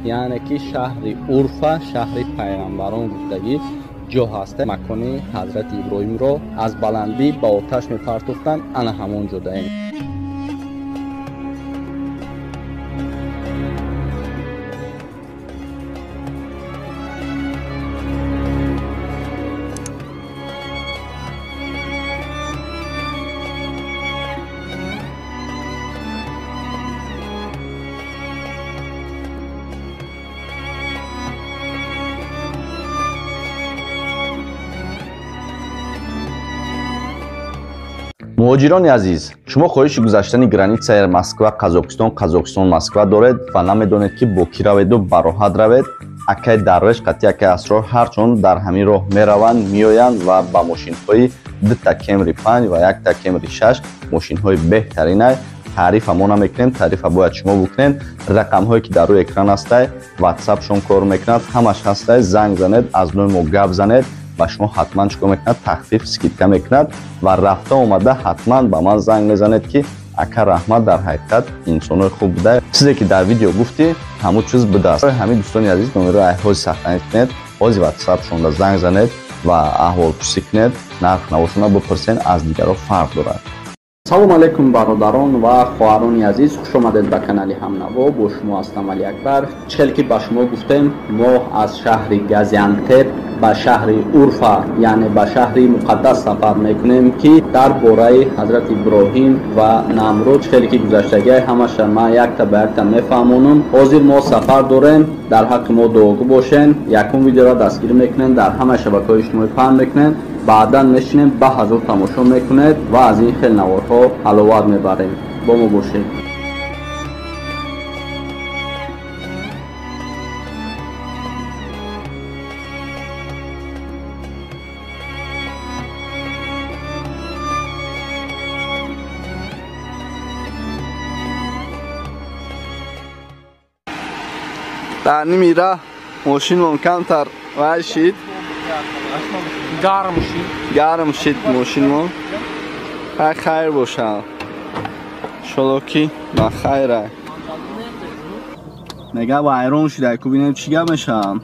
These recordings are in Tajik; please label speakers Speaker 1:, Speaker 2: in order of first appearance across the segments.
Speaker 1: یعنی که شهر عرفه شهر پیغمبران گفتگی جا هسته. مکان حضرت ابراهیم رو از بلندی با آتش میپرتوفتن، انا همون جا داریم.
Speaker 2: مهاجران عزیز، شما خواهش گذشتن گرانیتسای مسکو قزاقستان مسکو دارید و نمیدونید که با کی روید و براحت روید. اکای درویش قطعی اکای اسرار هرچون در همین راه میروند میآیند و با ماشین های 2 تا کمری 5 و 1 تا کمری 6 ماشین های بهترین تعریف همون میکنیم. تعریف باید شما بکنید. رقم هایی که در روی اکران هسته، واتساپ شون کار میکند، همش هسته. زنگ زنید، از نوع ما گپ زنید و شما حتما چیکار میکند؟ تخفیف سکیدکا میکند و رفته اومده حتما به من زنگ میزنید که اکا رحمت در حقیقت انسان خوب بوده. چیزی که در ویدیو گفتی همون چیز بوده است. همین دوستان عزیز نمره احوال سخنی کنید، باز واتساپ شون زنگ زنید و احوال پرسی کنید، نرخ نوشونه بپرسین، از دیگران فرق دارد.
Speaker 1: سلام علیکم برادران و خواهران عزیز، خوش آمدید به کانال همنوا. با شما هستم علی اکبر. چطور که به شما گفتیم، ما از شهر گازیانتپ به شهر عرفه یعنی به شهر مقدس سفر میکنیم که در باره حضرت ابراهیم و نمرود چطور که گذشتگی همش ما یک تا به یک تا میفهمونم. حاضر ما سفر داریم، در حق ما دعاگو باشین. یکم ویدیو را دستگیر میکنین، در همه شبکه‌های اجتماعی پخش میکنین، بعدا میشینیم به حضور تماشا میکنید و از این خیلی نوارها حلاوت میبریم. با ما باشید. در نمی راه ماشین کمتر وای شید، گرم شید ماشین ما. خیر باشه شلوکی با خیره نگه با ایران شده که بینیم چی گم میشم.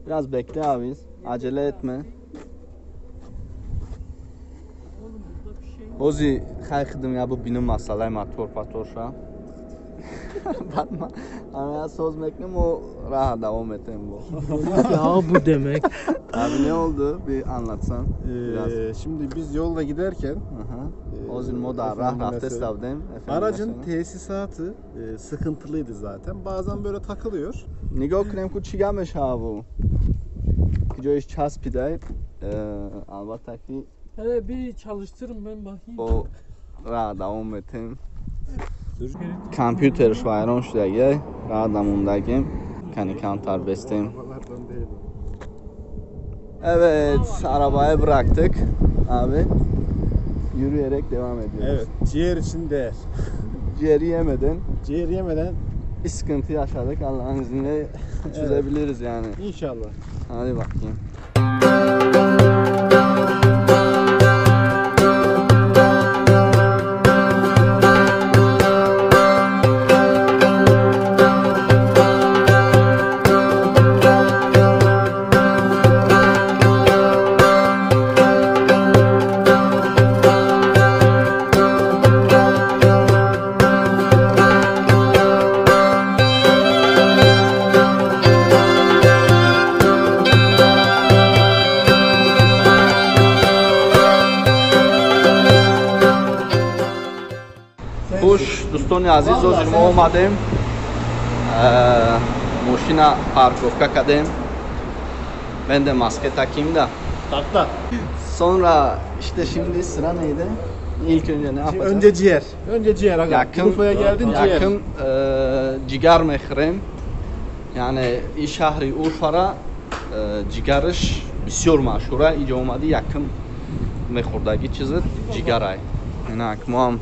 Speaker 1: Biraz bekle abi, acele etme. Ozi, xayxidim ya bu benim masalay motor patorşa. Ben ama söz meklem o rahat devam ettim bu.
Speaker 3: Ya bu demek.
Speaker 1: Abi ne oldu? Bir anlatsan.
Speaker 4: Şimdi biz yolda giderken
Speaker 1: Ozil moda rahat istavdım.
Speaker 4: Aracın tesisatı sıkıntılıydı zaten. Bazen böyle takılıyor.
Speaker 1: Nigah کنیم که چی گمش ها bu. جایش چسبیده. البته ki
Speaker 3: Hele bir çalıştırın ben bakayım.
Speaker 1: o rahat devam ettim. Kompüter vayron şudaga rahat damundagim. Kani kantar bestim. Evet, arabayı bıraktık abi. Yürüyerek devam ediyoruz.
Speaker 4: Evet, ciğer için değer.
Speaker 1: Ciğeri yemeden.
Speaker 4: Ciğer yemeden
Speaker 1: bir sıkıntı yaşadık. Allah'ın izniyle çözebiliriz yani.
Speaker 4: İnşallah.
Speaker 1: Hadi bakayım. دوستان عزیز از ما اومدیم ماشینا پارکوفکا کردیم ben de maske takayım da
Speaker 4: Takla.
Speaker 1: sonra işte şimdi sıra neydi? İlk önce ne yapacağız?
Speaker 4: Önce ciğer. Önce ciğer aga.
Speaker 1: Yakın,
Speaker 4: Urfa'ya geldin ciğer.
Speaker 1: yakın cigar mehrem yani این شهر Urfa'ra cigarış بسیار مشهوره. اینجا اومدی یکم мехӯрдаги чизит ҷигарай. Инак мо ҳам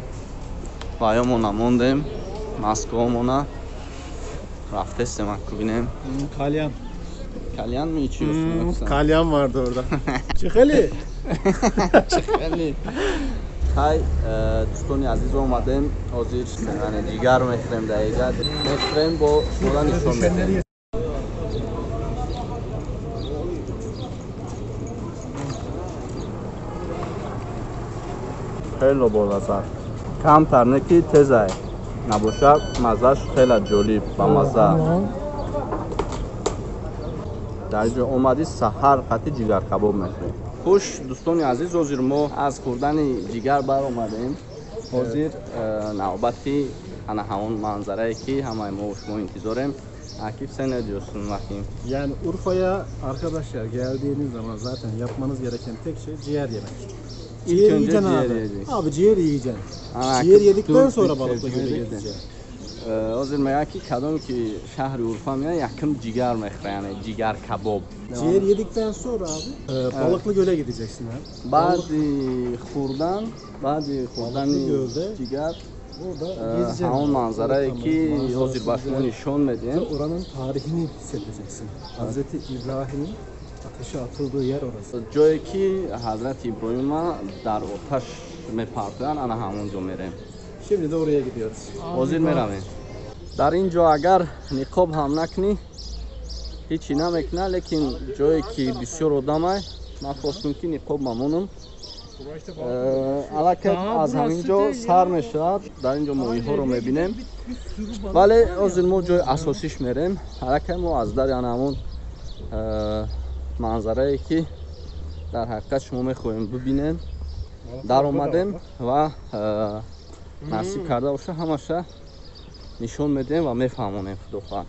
Speaker 1: ваёмона мондем, Москвамона рафтестем акку бинем.
Speaker 4: Kalyan.
Speaker 1: Kalyan mı içiyorsun yoksa?
Speaker 4: Kalyan vardı orada. Çıkali.
Speaker 1: Çıkali. Hay, dostoni aziz omadem. Hozir yani cigar mehrem dayıca. Mehrem bu şuradan nişon mehrem. Hello bolazar. Kamtar ne ki tezay. Nabosha mazаш хела ҷолиб ба маза. дар ҷо омади саҳар қати ҷигар кабоб мехӯрем. Хуш дӯстони азиз, ҳозир мо аз хӯрдани ҷигар баромадем. Ҳозир навбати ана ҳамон манзарае ки ҳамаи мо шумо интизорем. Akif sen ne diyorsun bakayım?
Speaker 4: Yani Urfa'ya arkadaşlar geldiğiniz zaman zaten yapmanız gereken tek şey ciğer yemek.
Speaker 1: İlk önce
Speaker 4: yiyeceksin
Speaker 1: ciğer
Speaker 4: abi.
Speaker 1: yiyeceksin.
Speaker 4: Abi ciğer yiyeceksin.
Speaker 1: Ana,
Speaker 4: Ciğer yedikten
Speaker 1: dur,
Speaker 4: sonra
Speaker 1: dur,
Speaker 4: balıkla
Speaker 1: dur,
Speaker 4: göle
Speaker 1: dur.
Speaker 4: gideceksin.
Speaker 1: Ҳозир мегӯяд ки кадом ки шаҳри Урфа меяд якм ҷигар мехӯрад, яъне ҷигар кабоб.
Speaker 4: Ciğer yedikten sonra abi balıklı göle gideceksin abi.
Speaker 1: Баъди хӯрдани
Speaker 4: gölde
Speaker 1: ҷигар
Speaker 4: Orada gezeceksin.
Speaker 1: ҳамон манзарае ки ҳозир ба шумо нишон медиҳем.
Speaker 4: Oranın tarihini hissedeceksin. Hazreti İbrahim'in ateşe atıldığı yer orası.
Speaker 1: ҷое ки ҳазрати Иброҳима дар оташ мепартоянд, ана ҳамон ҷо мерем.
Speaker 4: Şimdi de oraya gidiyoruz.
Speaker 1: ҳозир меравем. Дар ин ҷо агар ниқоб ҳам накунӣ ҳечи намекунад, лекин ҷое ки бисёр одамай ман хостум ки ниқоб мамонам. Аллакай аз ҳамин ҷо сар мешавад, дар ин ҷо моҳиҳоро мебинем. Вале ҳозир мо ҷои асосиш мерем. Аллакай мо аз дари ҳамон манзарае ки дар ҳақиқат шумо мехоҳем бибинем дар омадем ва насиб карда боша ҳамаша нишон медиҳем ва мефаҳмонем худохоҳ.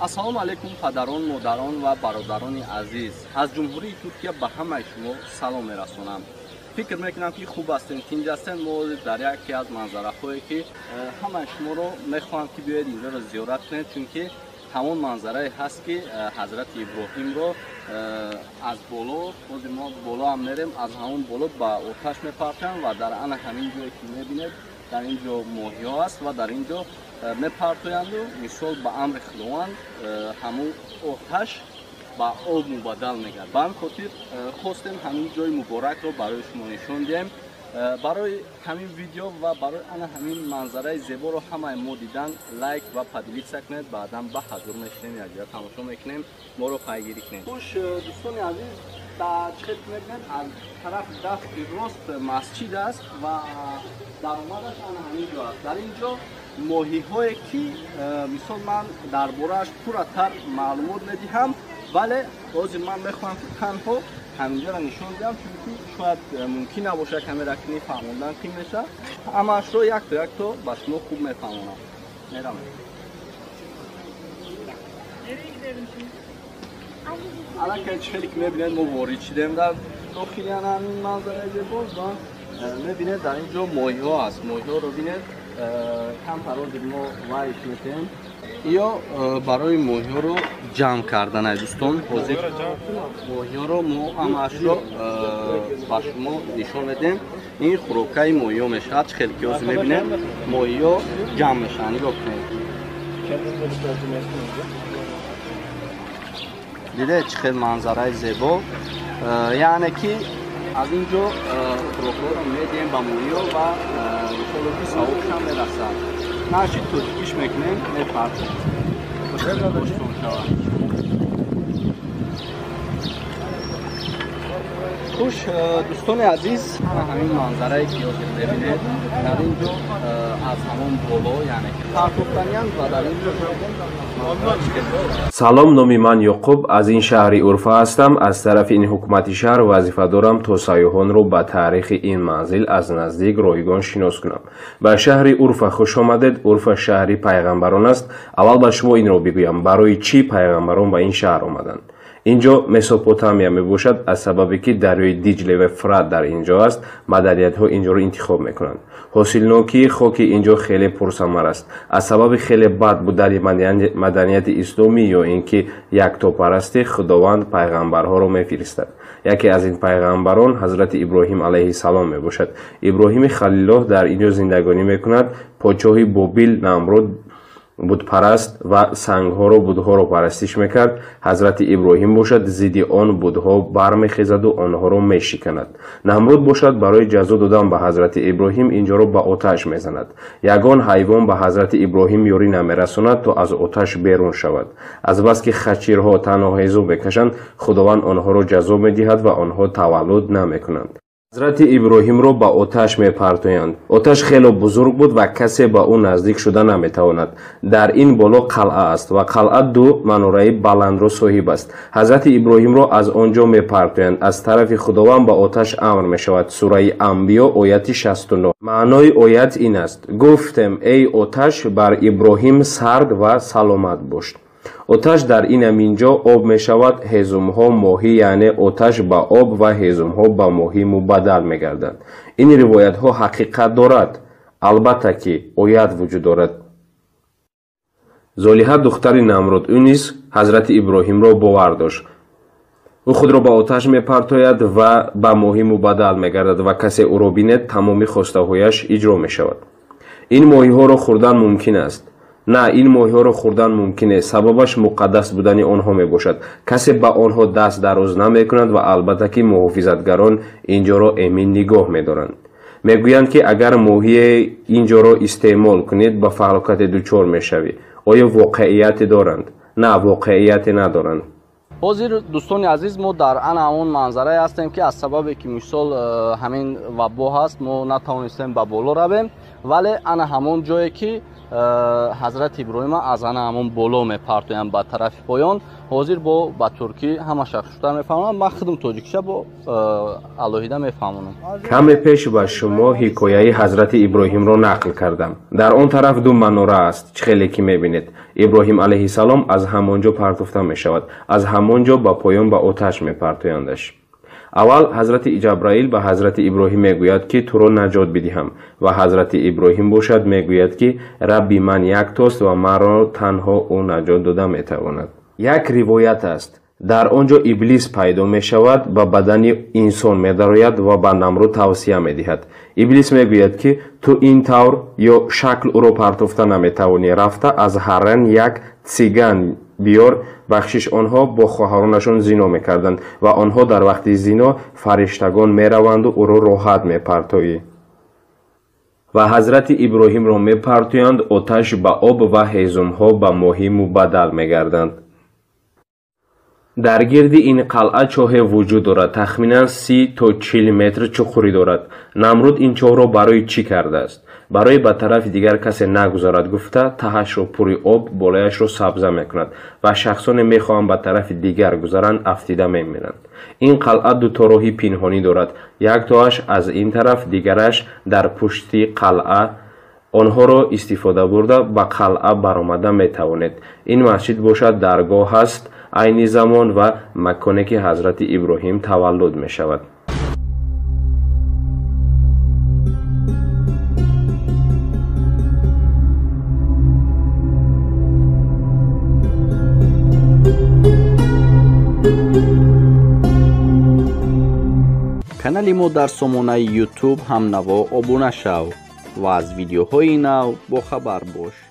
Speaker 1: ассалому алайкум падарон, модарон ва бародарони азиз. Аз ҷумҳурии Туркия ба ҳамаи шумо салом мерасонам. фикр мекунам ки хуб ҳастем, тинҷастем. Мо дар яке аз манзараҳое ки ҳамаи шуморо мехоҳам ки биёед инҷоро зиёрат кунед, чунки ҳамон манзарае ҳаст ки ҳазрати Иброҳимро аз боло, ҳозир мо боло ҳам мерем, аз ҳамон боло ба оташ мепартоянд ва дар ана ҳамин ҷое ки мебинед, дар ин ҷо моҳиҳо аст ва дар ин ҷо мепартоянду мисол ба амри худованд ҳамон оташ ба об мубаддал мегардад. Ба ҳамин хотир хостем ҳамин ҷои муборакро барои шумо нишон диҳем. барои ҳамин видео ва барои ана ҳамин манзараи зеборо ҳамаи мо дидан лайк ва поделиться кунед, баъдан ба ҳазур мешинем, якҷоя тамошо мекунем, моро пайгирӣ кунед. Хуш дӯстони азиз, дар чиқед мебинед аз тарафи дасти рост масҷид аст ва даромадаш ана ҳамин ҷо аст. Дар ин ҷо моҳиҳое ки мисол ман дар борааш пурратар маълумот медиҳам, вале ҳозир ман мехоҳам ки танҳо ҳаминҷоро нишон диҳам, чунки шояд мумкин набоша камера кини фаҳмондан қим меша. Ҳамаашро якто ба шумо хуб мефаҳмонам. Меравем. аллакай чихеле ки мебинед мо ворид шидем дар дохили ҳамин манзараи зебо ва мебинед дар ин ҷо моҳиҳо аст. моҳиҳоро бинед камтарозир мо вайш метем ё барои моҳиҳоро ҷамъ кардан ай дӯстон. ҳозир моҳиҳоро мо ҳамаашро ба шумо нишон медем. ин хӯрокаи моҳиҳо мешавад. чихеле ки ҳозир мебинед моҳиҳо ҷамъ мешаванд. нигоҳ кунед. дидед чӣ хел манзараи зебо. яъне ки аз ин ҷо хӯрокҳоро медиҳем ба моҳиҳо ва иншоалло ки савобшам мерасад. наши тӯтикиш мекунем, мепарчем. хуш дӯстони азиз, ҳамин манзарае ки ҳозир мебинед дар ин ҷо аз ҳамон боло, яъне ки партофтаниянд ва дар ин ҷо
Speaker 5: салом, номи ман Ёқуб аз ин шаҳри Урфа ҳастам. аз тарафи ин ҳукумати шаҳр вазифа дорам то сайёҳонро ба таърихи ин манзил аз наздик ройгон шинос кунам. ба шаҳри Урфа хуш омадед. Урфа шаҳри пайғамбарон аст. аввал ба шумо инро бигӯям, барои чӣ пайғамбарон ба ин шаҳр омаданд. اینجا مسوپوتامیا میباشد از سببی که دریای دیجله و فرات در اینجا است مدنیت ها اینجا رو انتخاب میکنند. حاصلناکی خاک اینجا خیلی پرثمر است. از سبب خیلی بد بودن مدنیت اسلامی یا اینکه یکتاپرستی خداوند پیغمبرها رو میفرستد. یکی از این پیغمبران حضرت ابراهیم علیه السلام میباشد. ابراهیم خلیل الله در اینجا زندگانی میکند. پادشاه بابل نمرود بودپرست و سنگها رو بودها رو پرستش میکرد. حضرت ابراهیم باشد ضد آن بودها برمیخیزد و آنها رو میشکند. نمرود باشد برای جزا دادن به حضرت ابراهیم اینجا رو به آتش میزند. یگان حیوان به حضرت ابراهیم یاری نمیرساند تا از آتش بیرون شود. از بس که خچیرها تنها هیزو بکشند خداوند آنها رو جزا میدهد و آنها تولد نمیکنند. حضرت ابراهیم رو به آتش میپرتویند. آتش خیلی بزرگ بود و کسی به اون نزدیک شده نمیتواند. در این بالا قلعه است و قلعه دو مناره بلند رو صاحب است. حضرت ابراهیم رو از آنجا میپرتویند. از طرف خداوند به آتش امر میشود. سوره انبیا آیت 69. معنای آیت این است: گفتم ای آتش بر ابراهیم سرد و سلامت باش. آتش در این اینجا آب می شود. هیزم ها ماهی یعنی آتش با آب و هیزم ها با ماهی مبدل می گردند. این روایت ها حقیقت دارد. البته که آیت وجود دارد. زالیحه دختر نمرود او نیز حضرت ابراهیم را باور داشت. او خود را به آتش می پرتاید و با ماهی مبدل می گردد و کسی او را بیند تمامی خواسته هایش اجرا می شود. این ماهی ها را خوردن ممکن است. نه، این ماهی ها را خوردن ممکنه. سببش مقدس بودن آنها می باشد. کسی به آنها دست دراز نمی کند و البته که محافظتگران اینجا را امین نگاه می دارند. می گویند که اگر ماهی اینجا را استعمال کنید به فلاکت دچار می شوید. آیا واقعیت دارند؟ نه، واقعیت ندارند.
Speaker 1: حاضر دوستان عزیز، ما در همون منظره هستیم که از سبب که مثال همین وبا هست ما نتوانستیم به بالا رویم، ولی انا همون جایی که حضرت ابراهیم از همون بالا میپرتویم به طرف پایان. حاضر با ترکی همه شخص میفهمم. من خودم تاجیکچه با الهیده میفهمم.
Speaker 5: کم پیش به شما حکایه حضرت ابراهیم را نقل کردم. در آن طرف دو مناره است. خیلی که میبینید ابراهیم علیه السلام از همانجا پرتافته میشود. از همانجا به پایان به آتش میپرتویندش. اول حضرت جبرائیل به حضرت ابراهیم میگوید که تو را نجات بدهم و حضرت ابراهیم باشد میگوید که ربی من یک توست و مرا تنها او نجات داده میتواند. یک روایت است در آنجا ابلیس پیدا می شود و بدن انسان می درآید و به نمرود توصیه می دهد. ابلیس می گوید که تو این طور یا شکل او را پرتافته نمی توانی. رفته از هرن یک سیگان بیار. بخشش آنها با خواهرانشان زنا می کردند و آنها در وقت زنا فرشتگان می روند و او را راحت می پرتایی. و حضرت ابراهیم را می پرتویند. آتش به آب و هیزم ها به ماهی مبدل می گردند. در گرد این قلعه چاه وجود دارد. تخمینا 30 تا 40 متر چخوری دارد. نمرود این چاه را برای چی کرده است؟ برای به طرف دیگر کسی نگذارد گفته تهش را پوری آب بالایش را سبزه میکند و شخصان میخواهند به طرف دیگر گذارند افتیده میمیرند. این قلعه دو تا راهی پنهانی دارد. یک تاش از این طرف، دیگرش در پشتی قلعه. آنها را استفاده برده به قلعه برآمده میتوانید. این مسجد باشد درگاه است عین زمان و مکانی که حضرت ابراهیم تولد می شود.
Speaker 1: کانال ما در سامانه یوتیوب هم نوا ابونه شو و از ویدیوهای نو با خبر باش.